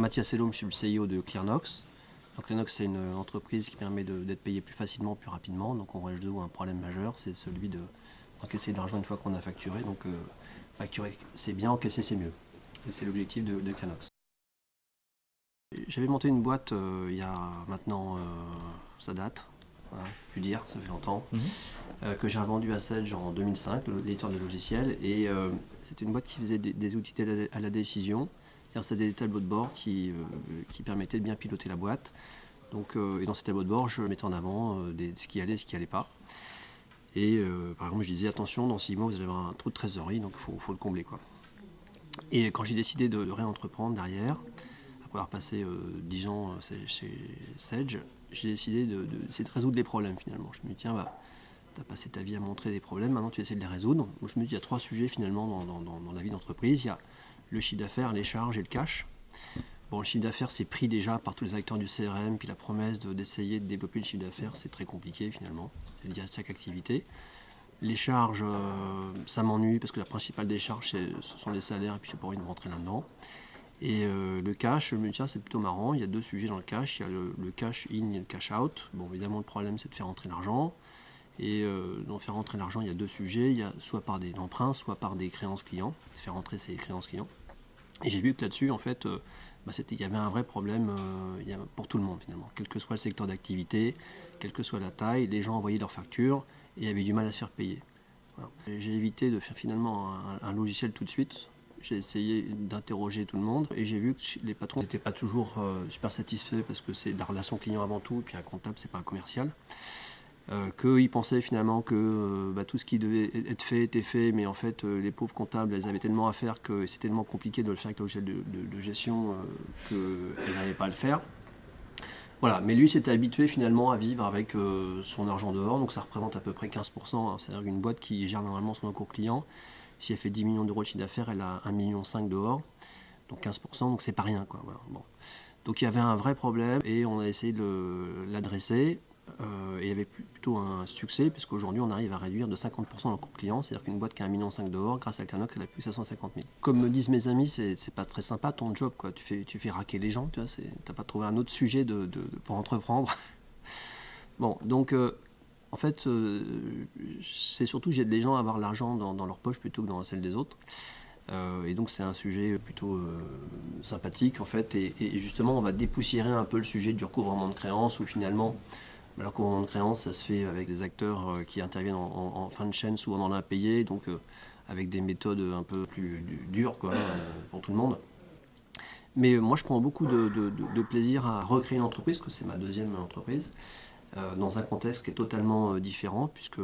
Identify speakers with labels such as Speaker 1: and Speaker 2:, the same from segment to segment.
Speaker 1: Mathias Elhomme, je suis le CIO de Clearnox. Donc Clearnox, c'est une entreprise qui permet d'être payé plus facilement, plus rapidement. Donc on résout un problème majeur, c'est celui d'encaisser de l'argent une fois qu'on a facturé. Donc facturer c'est bien, encaisser c'est mieux. Et c'est l'objectif de Clearnox. J'avais monté une boîte il y a maintenant, ça date, voilà, je peux dire, ça fait longtemps, que j'ai revendu à Sedge en 2005, l'éditeur de logiciels. Et c'était une boîte qui faisait des outils à la décision. C'est-à-dire c'était des tableaux de bord qui permettaient de bien piloter la boîte. Donc, et dans ces tableaux de bord, je mettais en avant ce qui allait et ce qui n'allait pas. Et par exemple, je disais attention, dans 6 mois, vous allez avoir un trou de trésorerie, donc il faut le combler, quoi. Et quand j'ai décidé de réentreprendre derrière, après avoir passé 10 ans chez Sedge, j'ai décidé d'essayer de résoudre les problèmes finalement. Je me dis tiens, tu as passé ta vie à montrer des problèmes, maintenant tu essaies de les résoudre. Donc je me dis il y a 3 sujets finalement dans la vie d'entreprise. Il y a le chiffre d'affaires, les charges et le cash. Bon, le chiffre d'affaires, c'est pris déjà par tous les acteurs du CRM, puis la promesse d'essayer de développer le chiffre d'affaires, c'est très compliqué finalement. C'est lié à chaque activité. Les charges, ça m'ennuie parce que la principale des charges, ce sont les salaires, et puis je n'ai pas envie de rentrer là-dedans. Et le cash, je me dis tiens, c'est plutôt marrant, il y a 2 sujets dans le cash, il y a le cash in et le cash out. Bon, évidemment, le problème, c'est de faire rentrer l'argent. Et dans faire rentrer l'argent, il y a 2 sujets, il y a soit par des emprunts, soit par des créances clients, faire rentrer ces créances clients. Et j'ai vu que là-dessus, en fait, il y avait un vrai problème pour tout le monde finalement. Quel que soit le secteur d'activité, quelle que soit la taille, les gens envoyaient leurs factures et avaient du mal à se faire payer. Voilà. J'ai évité de faire finalement un logiciel tout de suite. J'ai essayé d'interroger tout le monde et j'ai vu que les patrons n'étaient pas toujours super satisfaits parce que c'est de la relation client avant tout, et puis un comptable, c'est pas un commercial. Qu'ils pensaient finalement que tout ce qui devait être fait était fait, mais en fait les pauvres comptables, elles avaient tellement à faire que c'était tellement compliqué de le faire avec le logiciel de gestion qu'elles n'arrivaient pas à le faire. Voilà, mais lui s'était habitué finalement à vivre avec son argent dehors, donc ça représente à peu près 15%, hein. C'est-à-dire qu'une boîte qui gère normalement son encours client, si elle fait 10 millions d'euros de chiffre d'affaires, elle a 1,5 million dehors, donc 15%, donc c'est pas rien, quoi. Voilà. Bon. Donc il y avait un vrai problème et on a essayé de l'adresser. Et il y avait plutôt un succès, puisqu'aujourd'hui on arrive à réduire de 50% l'encours client, c'est-à-dire qu'une boîte qui a 1,5 million dehors, grâce à Clearnox, elle a plus que 750 000. Comme me disent mes amis, c'est pas très sympa ton job, quoi. Tu fais raquer les gens, tu vois, t'as pas trouvé un autre sujet pour entreprendre. Bon, donc en fait, c'est surtout que j'aide les gens à avoir l'argent dans leur poche plutôt que dans celle des autres. Et donc c'est un sujet plutôt sympathique en fait, et justement on va dépoussiérer un peu le sujet du recouvrement de créances où finalement le recouvrement de créances ça se fait avec des acteurs qui interviennent en fin de chaîne, souvent dans l'impayé, donc avec des méthodes un peu plus dures quoi, pour tout le monde. Mais moi je prends beaucoup de plaisir à recréer une entreprise, parce que c'est ma deuxième entreprise, dans un contexte qui est totalement différent, puisque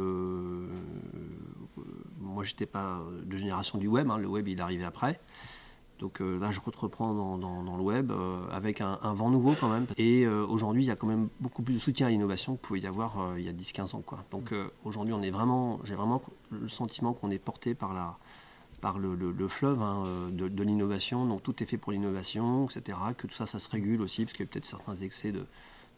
Speaker 1: moi j'étais pas de génération du web, hein, le web il est arrivé après. Donc là je reprends dans le web avec un vent nouveau quand même. Et aujourd'hui il y a quand même beaucoup plus de soutien à l'innovation qu'il pouvait y avoir il y a 10-15 ans, quoi. Donc aujourd'hui j'ai vraiment le sentiment qu'on est porté par le fleuve, hein, de l'innovation. Donc tout est fait pour l'innovation, etc. Que tout ça se régule aussi, parce qu'il y a peut-être certains excès de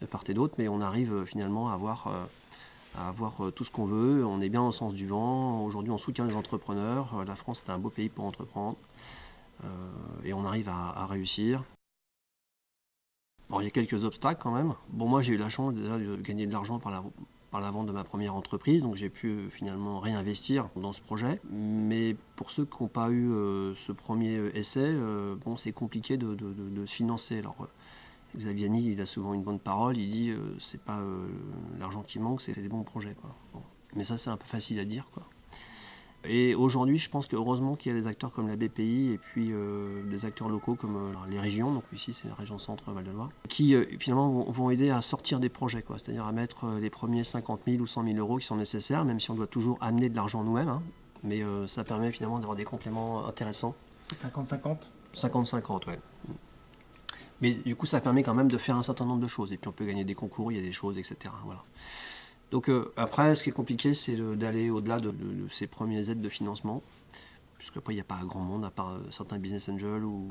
Speaker 1: part et d'autre, mais on arrive finalement à avoir tout ce qu'on veut. On est bien au sens du vent. Aujourd'hui, on soutient les entrepreneurs. La France, c'est un beau pays pour entreprendre. Et on arrive à réussir. Bon, il y a quelques obstacles quand même. Bon, moi, j'ai eu la chance déjà de gagner de l'argent par la vente de ma première entreprise, donc j'ai pu finalement réinvestir dans ce projet. Mais pour ceux qui n'ont pas eu ce premier essai, bon, c'est compliqué de se financer. Alors, Xavier Niel, il a souvent une bonne parole, il dit c'est pas l'argent qui manque, c'est des bons projets, quoi. Bon. Mais ça c'est un peu facile à dire, quoi. Et aujourd'hui je pense que heureusement qu'il y a des acteurs comme la BPI et puis des acteurs locaux comme les régions, donc ici c'est la région centre Val-de-Loire, qui finalement vont aider à sortir des projets, quoi. C'est-à-dire à mettre les premiers 50 000 ou 100 000 euros qui sont nécessaires, même si on doit toujours amener de l'argent nous-mêmes, hein. Mais ça permet finalement d'avoir des compléments intéressants.
Speaker 2: 50-50
Speaker 1: 50-50, ouais. Mais du coup, ça permet quand même de faire un certain nombre de choses. Et puis on peut gagner des concours, il y a des choses, etc. Voilà. Donc après, ce qui est compliqué, c'est d'aller au-delà de ces premières aides de financement. puisqu'après il n'y a pas grand monde à part certains business angels ou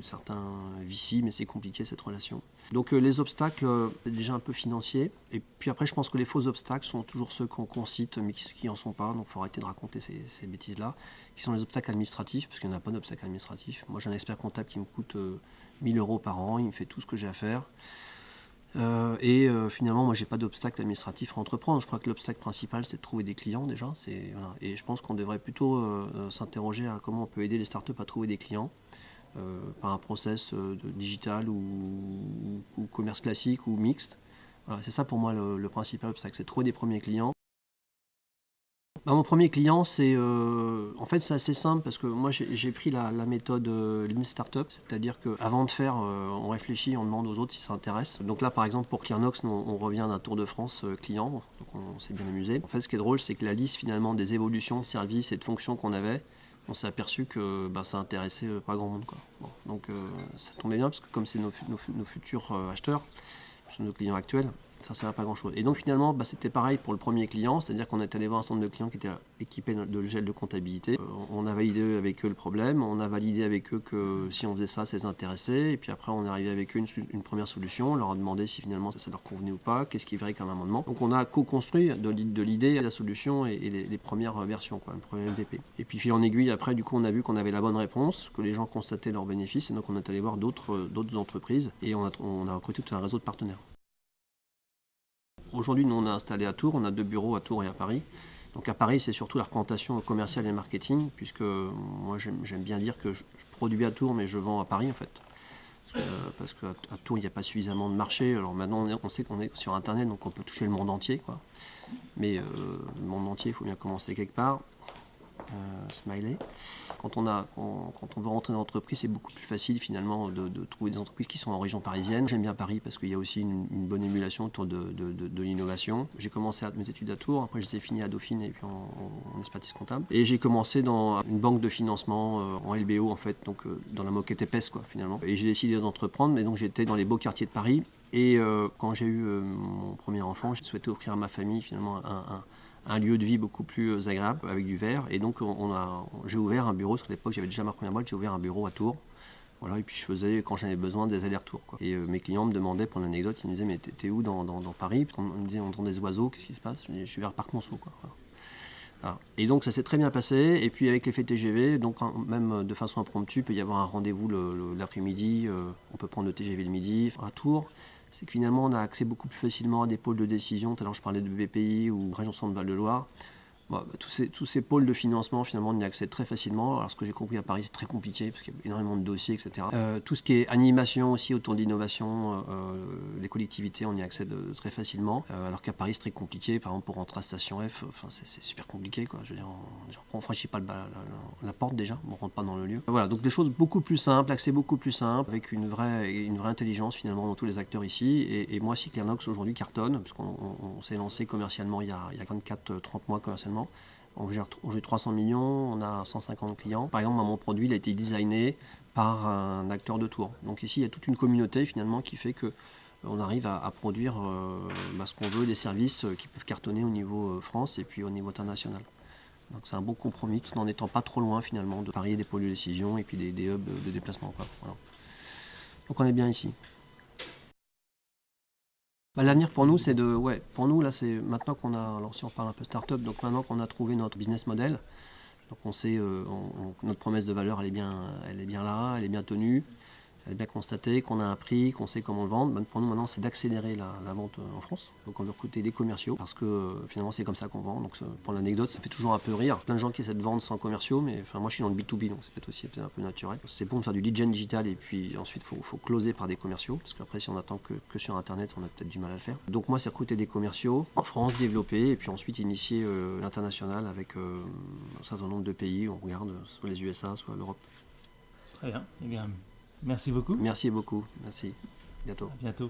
Speaker 1: certains VC, mais c'est compliqué cette relation. Donc les obstacles, c'est déjà un peu financier. Et puis après, je pense que les faux obstacles sont toujours ceux qu'on cite, mais qui n'en sont pas. Donc il faut arrêter de raconter ces bêtises-là, qui sont les obstacles administratifs, parce qu'il n'y en a pas d'obstacles administratifs. Moi, j'ai un expert comptable qui me coûte 1000 € par an, il me fait tout ce que j'ai à faire. Finalement, moi, j'ai pas d'obstacle administratif à entreprendre. Je crois que l'obstacle principal, c'est de trouver des clients déjà. Voilà. Et je pense qu'on devrait plutôt s'interroger à comment on peut aider les startups à trouver des clients par un process digital ou commerce classique ou mixte. Voilà, c'est ça pour moi le principal obstacle, c'est de trouver des premiers clients. Mon premier client, en fait, c'est assez simple parce que moi, j'ai pris la méthode Lean Startup, c'est-à-dire qu'avant de faire, on réfléchit, on demande aux autres si ça intéresse. Donc là, par exemple, pour Clearnox, on revient d'un tour de France client, donc on s'est bien amusé. En fait, ce qui est drôle, c'est que la liste finalement des évolutions de services et de fonctions qu'on avait, on s'est aperçu que ça intéressait pas grand monde, quoi. Bon, donc ça tombait bien parce que comme c'est nos futurs acheteurs, nos clients actuels, ça ne sert à pas grand chose. Et donc finalement, c'était pareil pour le premier client, c'est-à-dire qu'on est allé voir un certain nombre de clients qui étaient équipés de logiciels de comptabilité. On a validé avec eux le problème, on a validé avec eux que si on faisait ça, ça les intéressait. Et puis après, on est arrivé avec eux une première solution, on leur a demandé si finalement ça leur convenait ou pas, qu'est-ce qui verrait comme amendement. Donc on a co-construit de l'idée, la solution et les premières versions, quoi, le premier MVP. Et puis fil en aiguille, après, du coup, on a vu qu'on avait la bonne réponse, que les gens constataient leurs bénéfices, et donc on est allé voir d'autres entreprises et on a recruté tout un réseau de partenaires. Aujourd'hui, nous, on a installé à Tours, on a 2 bureaux à Tours et à Paris. Donc à Paris, c'est surtout la représentation commerciale et marketing, puisque moi, j'aime bien dire que je produis à Tours, mais je vends à Paris, en fait. Parce qu'à Tours, il n'y a pas suffisamment de marché. Alors maintenant, on sait qu'on est sur Internet, donc on peut toucher le monde entier, quoi. Mais le monde entier, il faut bien commencer quelque part. Smiley. Quand on veut rentrer dans l'entreprise, c'est beaucoup plus facile finalement de trouver des entreprises qui sont en région parisienne. J'aime bien Paris parce qu'il y a aussi une bonne émulation autour de l'innovation. J'ai commencé mes études à Tours, après je les ai finies à Dauphine et puis en expertise comptable. Et j'ai commencé dans une banque de financement en LBO en fait, donc dans la moquette épaisse quoi finalement. Et j'ai décidé d'entreprendre, mais donc j'étais dans les beaux quartiers de Paris. Et quand j'ai eu mon premier enfant, j'ai souhaité offrir à ma famille finalement un lieu de vie beaucoup plus agréable avec du verre. Et donc j'ai ouvert un bureau, parce qu'à l'époque j'avais déjà ma première boîte, j'ai ouvert un bureau à Tours. Voilà, et puis je faisais, quand j'en avais besoin, des allers-retours, quoi. Et mes clients me demandaient, pour l'anecdote, ils me disaient, mais t'es où dans Paris? Parce qu'on me disait, on entend des oiseaux, qu'est-ce qui se passe? Je suis vers Parc Monceau, quoi. Voilà. Et donc ça s'est très bien passé. Et puis avec l'effet TGV, donc même de façon impromptue, il peut y avoir un rendez-vous l'après-midi, on peut prendre le TGV le midi à Tours. C'est que finalement on a accès beaucoup plus facilement à des pôles de décision. Tout à l'heure je parlais de BPI ou Région Centre-Val-de-Loire. Tous ces pôles de financement, finalement, on y accède très facilement. Alors, ce que j'ai compris à Paris, c'est très compliqué, parce qu'il y a énormément de dossiers, etc. Tout ce qui est animation aussi autour de l'innovation, les collectivités, on y accède très facilement. Alors qu'à Paris, c'est très compliqué. Par exemple, pour rentrer à Station F, c'est super compliqué, quoi. Je veux dire, on ne franchit pas la porte déjà, on ne rentre pas dans le lieu. Voilà, donc des choses beaucoup plus simples, accès beaucoup plus simple, avec une vraie intelligence, finalement, dans tous les acteurs ici. Et moi, si Clearnox, aujourd'hui, cartonne, parce qu'on s'est lancé commercialement il y a 24-30 mois commercialement. On gère 300 millions, on a 150 clients. Par exemple, mon produit il a été designé par un acteur de Tours. Donc ici, il y a toute une communauté finalement qui fait qu'on arrive à produire ce qu'on veut, des services qui peuvent cartonner au niveau France et puis au niveau international. Donc c'est un bon compromis, tout en n'étant pas trop loin finalement de Paris et des pôles de décision et puis des hubs de déplacement, quoi. Voilà. Donc on est bien ici. L'avenir pour nous, pour nous là, c'est maintenant qu'on a, alors si on parle un peu start-up, donc maintenant qu'on a trouvé notre business model, donc on sait, notre promesse de valeur, elle est bien là, elle est bien tenue, elle est bien constatée, qu'on a un prix, qu'on sait comment le vendre. Pour nous maintenant, c'est d'accélérer la vente en France. Donc on veut recruter des commerciaux parce que finalement c'est comme ça qu'on vend. Donc pour l'anecdote, ça fait toujours un peu rire. Plein de gens qui essaient de vendre sans commerciaux, mais moi je suis dans le B2B, donc c'est peut-être aussi un peu naturel. C'est bon de faire du lead gen digital et puis ensuite il faut closer par des commerciaux parce qu'après si on attend que sur internet, on a peut-être du mal à le faire. Donc moi c'est recruter des commerciaux en France, développer et puis ensuite initier l'international avec un certain nombre de pays. On regarde soit les USA, soit l'Europe.
Speaker 2: Très bien. Eh bien, merci beaucoup.
Speaker 1: Merci beaucoup. Merci.
Speaker 2: À bientôt.